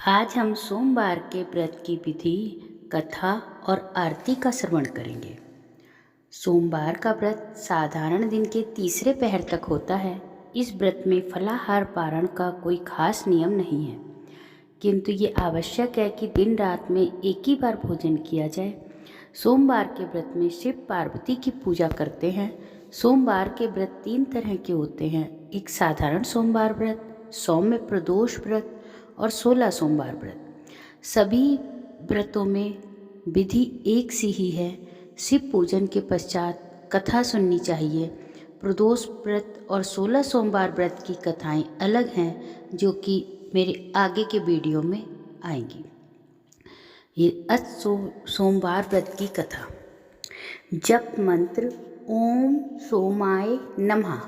आज हम सोमवार के व्रत की विधि, कथा और आरती का श्रवण करेंगे। सोमवार का व्रत साधारण दिन के तीसरे पहर तक होता है। इस व्रत में फलाहार पारण का कोई खास नियम नहीं है, किंतु ये आवश्यक है कि दिन रात में एक ही बार भोजन किया जाए। सोमवार के व्रत में शिव पार्वती की पूजा करते हैं। सोमवार के व्रत 3 तरह के होते हैं। एक साधारण सोमवार व्रत, सौम्य प्रदोष व्रत और 16 सोमवार व्रत। सभी व्रतों में विधि एक सी ही है। शिव पूजन के पश्चात कथा सुननी चाहिए। प्रदोष व्रत और 16 सोमवार व्रत की कथाएं अलग हैं, जो कि मेरे आगे के वीडियो में आएंगी। ये सोमवार व्रत की कथा। जप मंत्र ओम सोमाय नमः।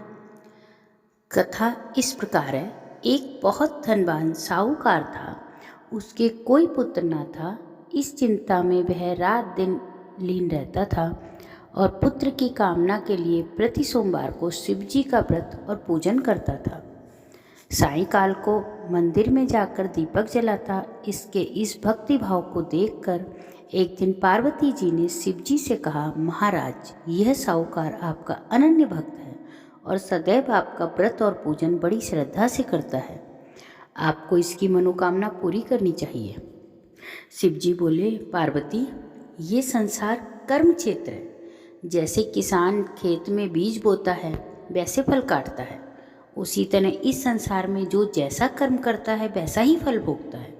कथा इस प्रकार है। एक बहुत धनवान साहूकार था। उसके कोई पुत्र न था। इस चिंता में वह रात दिन लीन रहता था और पुत्र की कामना के लिए प्रति सोमवार को शिवजी का व्रत और पूजन करता था। सायंकाल को मंदिर में जाकर दीपक जलाता। इसके इस भक्ति भाव को देखकर एक दिन पार्वती जी ने शिवजी से कहा, महाराज, यह साहूकार आपका अनन्य भक्त है और सदैव आपका व्रत और पूजन बड़ी श्रद्धा से करता है। आपको इसकी मनोकामना पूरी करनी चाहिए। शिवजी बोले, पार्वती, ये संसार कर्म क्षेत्र है। जैसे किसान खेत में बीज बोता है वैसे फल काटता है, उसी तरह इस संसार में जो जैसा कर्म करता है वैसा ही फल भोगता है।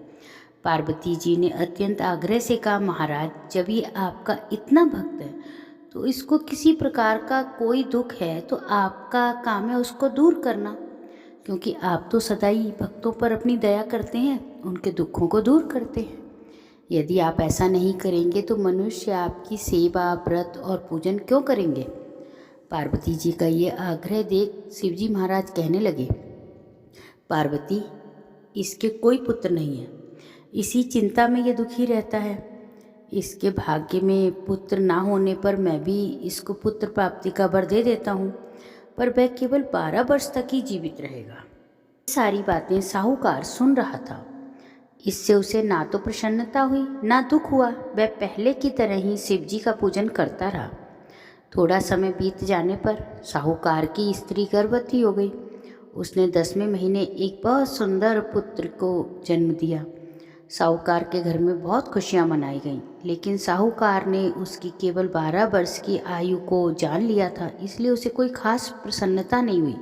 पार्वती जी ने अत्यंत आग्रह से कहा, महाराज, जब ये आपका इतना भक्त है तो इसको किसी प्रकार का कोई दुख है तो आपका काम है उसको दूर करना, क्योंकि आप तो सदा ही भक्तों पर अपनी दया करते हैं, उनके दुखों को दूर करते हैं। यदि आप ऐसा नहीं करेंगे तो मनुष्य आपकी सेवा, व्रत और पूजन क्यों करेंगे? पार्वती जी का ये आग्रह देख शिवजी महाराज कहने लगे, पार्वती, इसके कोई पुत्र नहीं है। इसी चिंता में ये दुखी रहता है। इसके भाग्य में पुत्र ना होने पर मैं भी इसको पुत्र प्राप्ति का वर दे देता हूँ, पर वह केवल 12 वर्ष तक ही जीवित रहेगा। सारी बातें साहूकार सुन रहा था। इससे उसे ना तो प्रसन्नता हुई ना दुख हुआ। वह पहले की तरह ही शिवजी का पूजन करता रहा। थोड़ा समय बीत जाने पर साहूकार की स्त्री गर्भवती हो गई। उसने 10वें महीने एक बहुत सुंदर पुत्र को जन्म दिया। साहूकार के घर में बहुत खुशियां मनाई गईं, लेकिन साहूकार ने उसकी केवल 12 वर्ष की आयु को जान लिया था, इसलिए उसे कोई खास प्रसन्नता नहीं हुई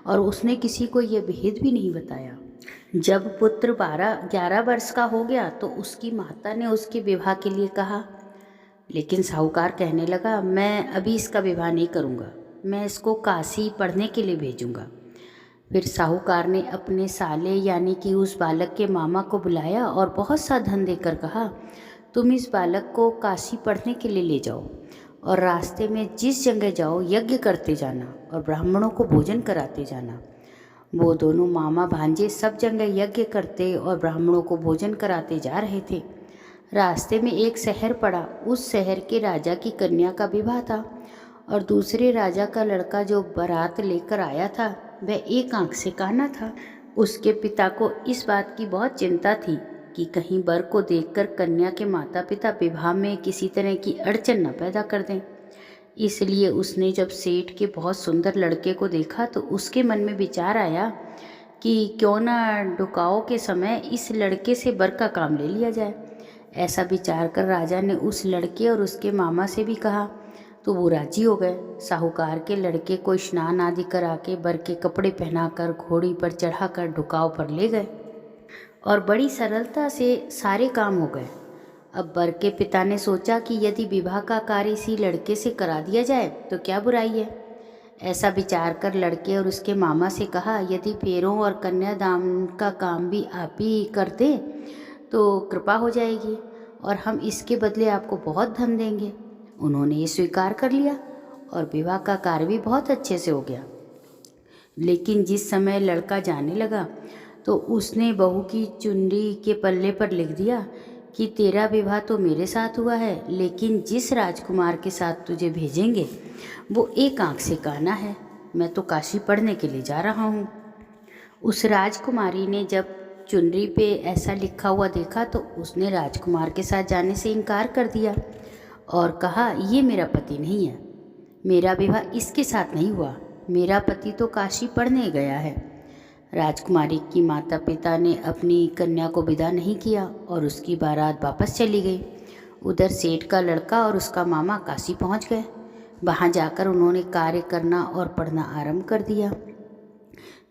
और उसने किसी को यह भेद भी नहीं बताया। जब पुत्र 11 वर्ष का हो गया तो उसकी माता ने उसके विवाह के लिए कहा, लेकिन साहूकार कहने लगा, मैं अभी इसका विवाह नहीं करूँगा, मैं इसको काशी पढ़ने के लिए भेजूँगा। फिर साहूकार ने अपने साले यानी कि उस बालक के मामा को बुलाया और बहुत सा धन देकर कहा, तुम इस बालक को काशी पढ़ने के लिए ले जाओ और रास्ते में जिस जगह जाओ यज्ञ करते जाना और ब्राह्मणों को भोजन कराते जाना। वो दोनों मामा भांजे सब जगह यज्ञ करते और ब्राह्मणों को भोजन कराते जा रहे थे। रास्ते में एक शहर पड़ा। उस शहर के राजा की कन्या का विवाह था और दूसरे राजा का लड़का जो बारात लेकर आया था वह एक आंख से काना था। उसके पिता को इस बात की बहुत चिंता थी कि कहीं वर को देखकर कन्या के माता पिता विवाह में किसी तरह की अड़चन न पैदा कर दें। इसलिए उसने जब सेठ के बहुत सुंदर लड़के को देखा तो उसके मन में विचार आया कि क्यों ना डुकाओ के समय इस लड़के से वर का काम ले लिया जाए। ऐसा विचार कर राजा ने उस लड़के और उसके मामा से भी कहा, तो वो राजी हो गए। साहूकार के लड़के को स्नान आदि करा के वर के कपड़े पहनाकर घोड़ी पर चढ़ाकर ढुकाव पर ले गए और बड़ी सरलता से सारे काम हो गए। अब वर के पिता ने सोचा कि यदि विवाह का कार्य इसी लड़के से करा दिया जाए तो क्या बुराई है। ऐसा विचार कर लड़के और उसके मामा से कहा, यदि फेरों और कन्यादान का काम भी आप ही कर दें तो कृपा हो जाएगी और हम इसके बदले आपको बहुत धन देंगे। उन्होंने ये स्वीकार कर लिया और विवाह का कार्य भी बहुत अच्छे से हो गया। लेकिन जिस समय लड़का जाने लगा तो उसने बहू की चुनरी के पल्ले पर लिख दिया कि तेरा विवाह तो मेरे साथ हुआ है, लेकिन जिस राजकुमार के साथ तुझे भेजेंगे वो एक आंख से काना है। मैं तो काशी पढ़ने के लिए जा रहा हूँ। उस राजकुमारी ने जब चुनरी पे ऐसा लिखा हुआ देखा तो उसने राजकुमार के साथ जाने से इनकार कर दिया और कहा, ये मेरा पति नहीं है, मेरा विवाह इसके साथ नहीं हुआ, मेरा पति तो काशी पढ़ने गया है। राजकुमारी की माता पिता ने अपनी कन्या को विदा नहीं किया और उसकी बारात वापस चली गई। उधर सेठ का लड़का और उसका मामा काशी पहुंच गए। वहां जाकर उन्होंने कार्य करना और पढ़ना आरंभ कर दिया।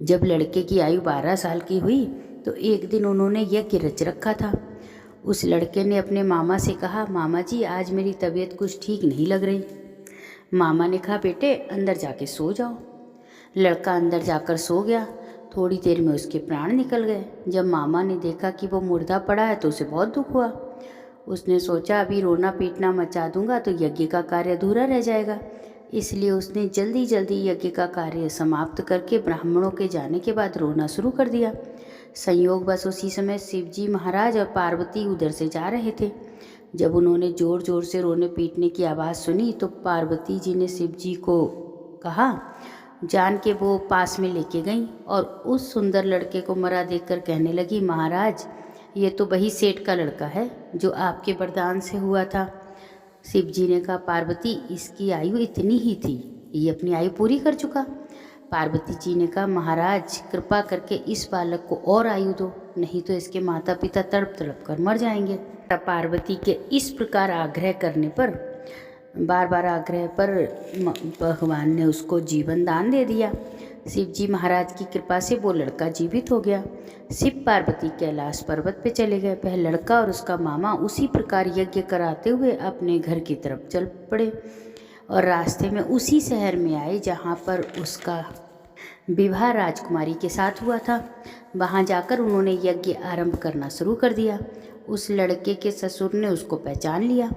जब लड़के की आयु 12 साल की हुई तो एक दिन उन्होंने यज्ञ रच रखा था। उस लड़के ने अपने मामा से कहा, मामा जी आज मेरी तबीयत कुछ ठीक नहीं लग रही। मामा ने कहा, बेटे अंदर जाके सो जाओ। लड़का अंदर जाकर सो गया। थोड़ी देर में उसके प्राण निकल गए। जब मामा ने देखा कि वो मुर्दा पड़ा है तो उसे बहुत दुख हुआ। उसने सोचा अभी रोना पीटना मचा दूंगा तो यज्ञ का कार्य अधूरा रह जाएगा, इसलिए उसने जल्दी जल्दी यज्ञ का कार्य समाप्त करके ब्राह्मणों के जाने के बाद रोना शुरू कर दिया। संयोग बस उसी समय शिवजी महाराज और पार्वती उधर से जा रहे थे। जब उन्होंने जोर जोर से रोने पीटने की आवाज़ सुनी तो पार्वती जी ने शिवजी को कहा, जान के वो पास में लेके गईं और उस सुंदर लड़के को मरा देखकर कहने लगी, महाराज ये तो वही सेठ का लड़का है जो आपके वरदान से हुआ था। शिवजी ने कहा, पार्वती इसकी आयु इतनी ही थी, ये अपनी आयु पूरी कर चुका। पार्वती जी ने कहा, महाराज कृपा करके इस बालक को और आयु दो, नहीं तो इसके माता पिता तड़प तड़प कर मर जाएंगे। पार्वती के इस प्रकार आग्रह करने पर, बार बार आग्रह पर भगवान ने उसको जीवन दान दे दिया। शिवजी महाराज की कृपा से वो लड़का जीवित हो गया। शिव पार्वती कैलाश पर्वत पे चले गए। वह लड़का और उसका मामा उसी प्रकार यज्ञ कराते हुए अपने घर की तरफ चल पड़े और रास्ते में उसी शहर में आए जहाँ पर उसका विवाह राजकुमारी के साथ हुआ था। वहाँ जाकर उन्होंने यज्ञ आरंभ करना शुरू कर दिया। उस लड़के के ससुर ने उसको पहचान लिया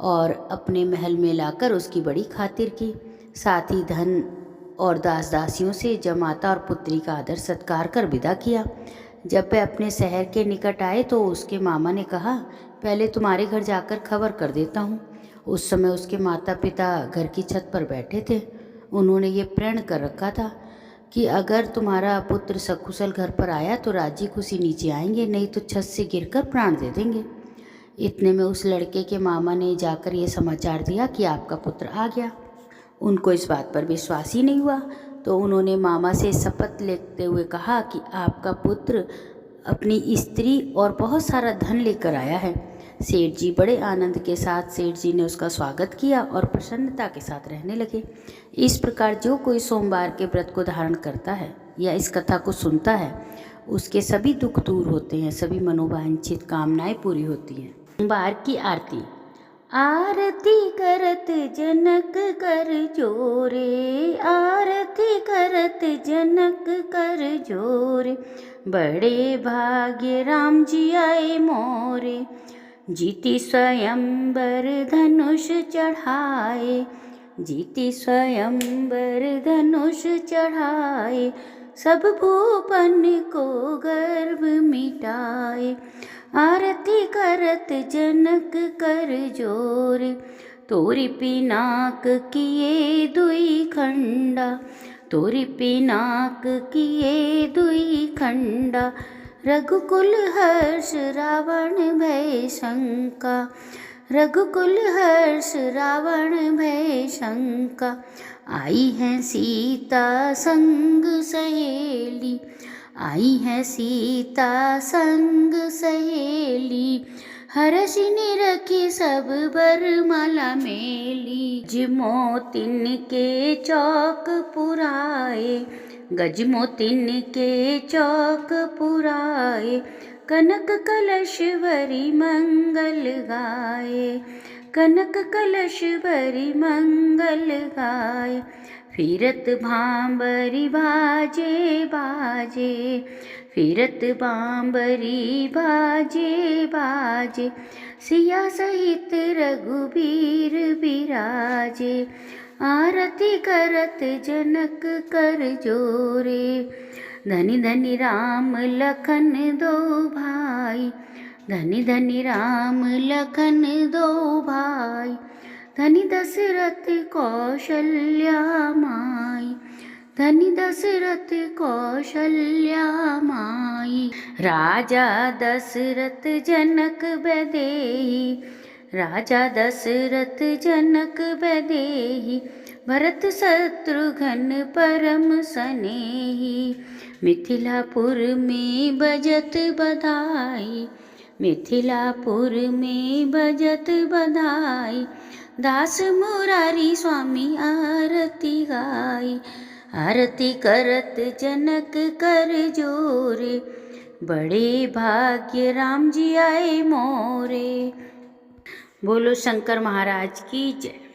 और अपने महल में लाकर उसकी बड़ी खातिर की। साथ ही धन और दास दासियों से जमाता और पुत्री का आदर सत्कार कर विदा किया। जब वह अपने शहर के निकट आए तो उसके मामा ने कहा, पहले तुम्हारे घर जाकर खबर कर देता हूँ। उस समय उसके माता पिता घर की छत पर बैठे थे। उन्होंने ये प्रण कर रखा था कि अगर तुम्हारा पुत्र सकुशल घर पर आया तो राजी खुशी नीचे आएंगे, नहीं तो छत से गिरकर प्राण दे देंगे। इतने में उस लड़के के मामा ने जाकर ये समाचार दिया कि आपका पुत्र आ गया। उनको इस बात पर विश्वास ही नहीं हुआ तो उन्होंने मामा से शपथ लेते हुए कहा कि आपका पुत्र अपनी स्त्री और बहुत सारा धन लेकर आया है। सेठ जी बड़े आनंद के साथ सेठ जी ने उसका स्वागत किया और प्रसन्नता के साथ रहने लगे। इस प्रकार जो कोई सोमवार के व्रत को धारण करता है या इस कथा को सुनता है उसके सभी दुख दूर होते हैं, सभी मनोवांछित कामनाएं पूरी होती हैं। सोमवार की आरती। आरती करत जनक कर जोरे, आरती करत जनक कर जोरे, बड़े भाग्य राम जी आए मोरे। जीती स्वयंवर धनुष चढ़ाए, जीती स्वयंवर धनुष चढ़ाए, सब भूपन को गर्व मिटाए। आरती करत जनक कर जोरे, तोरी पिनाक किए दुई खंडा, तोरी पिनाक किए दुई खंडा। रघुकुल हर्ष रावण भय शंका, रघुकुल हर्ष रावण भय शंका। आई है सीता संग सहेली, आई है सीता संग सहेली, हर्षि ने रखी सब बरमाला मेली। गजमोतिन के चौक पुराए, गजमोतिन के चौक पुराए, कनक कलश भरी मंगल गाए, कनक कलश भरी मंगल गाए। फिरत भांबरी बाजे बाजे, फिरत बांबरी बाजे बाजे, सिया सहित रघुबीर बिराजे। आरती करत जनक कर जोरे, धनी धनी राम लखन दो भाई, धनी धनी राम लखन दो भाई, धनी दशरथ कौशल्या माई। धनी दशरथ कौशल्या माई, राजा दशरथ जनक वैदेही, राजा दशरथ जनक वैदेही, भरत शत्रुघ्न परम सनेही। मिथिलापुर में बजत बधाई, मिथिलापुर में बजत बधाई, दास मुरारी स्वामी आरती गाई, आरती करत जनक कर जोरे, बड़े भाग्य राम जी आए मोरे। बोलो शंकर महाराज की जय।